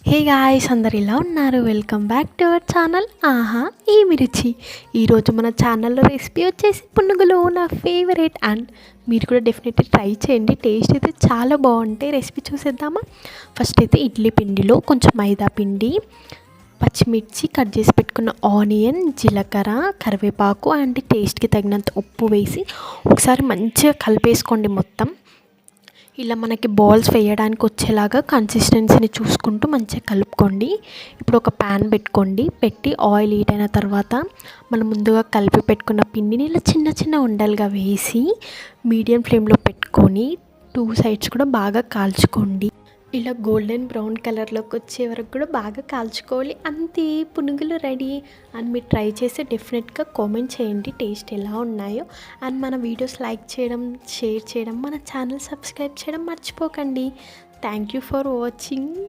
Hey guys, అందరు ఎలా ఉన్నారు? Welcome back to our channel ఆహా ఏమి రుచి. ఈరోజు మన ఛానల్లో రెసిపీ వచ్చేసి పునుగులు, నా ఫేవరెట్. అండ్ మీరు కూడా డెఫినెట్లీ ట్రై చేయండి, టేస్ట్ అయితే చాలా బాగుంటాయి. రెసిపీ చూసేద్దామా? ఫస్ట్ అయితే ఇడ్లీ పిండిలో కొంచెం మైదా పిండి, పచ్చిమిర్చి, కట్ చేసి పెట్టుకున్న ఆనియన్, జీలకర్ర, కరివేపాకు అండ్ టేస్ట్కి తగినంత ఉప్పు వేసి ఒకసారి మంచిగా కలిపేసుకోండి. మొత్తం ఇలా మనకి బాల్స్ వేయడానికి వచ్చేలాగా కన్సిస్టెన్సీని చూసుకుంటూ మంచిగా కలుపుకోండి. ఇప్పుడు ఒక ప్యాన్ పెట్టి ఆయిల్ హీట్ అయిన తర్వాత మనం ముందుగా కలిపి పెట్టుకున్న పిండిని ఇలా చిన్న చిన్న ఉండలుగా వేసి మీడియం ఫ్లేమ్లో పెట్టుకొని 2 సైడ్స్ కూడా బాగా కాల్చుకోండి. ఇలా గోల్డెన్ బ్రౌన్ కలర్లోకి వచ్చే వరకు కూడా బాగా కాల్చుకోవాలి. అంతే, పునుగులు రెడీ. అండ్ మీరు ట్రై చేసి డెఫినెట్గా కామెంట్ చేయండి టేస్ట్ ఎలా ఉన్నాయో. అండ్ మన వీడియోస్ లైక్ చేయడం, షేర్ చేయడం, మన ఛానల్ సబ్స్క్రైబ్ చేయడం మర్చిపోకండి. Thank you for watching.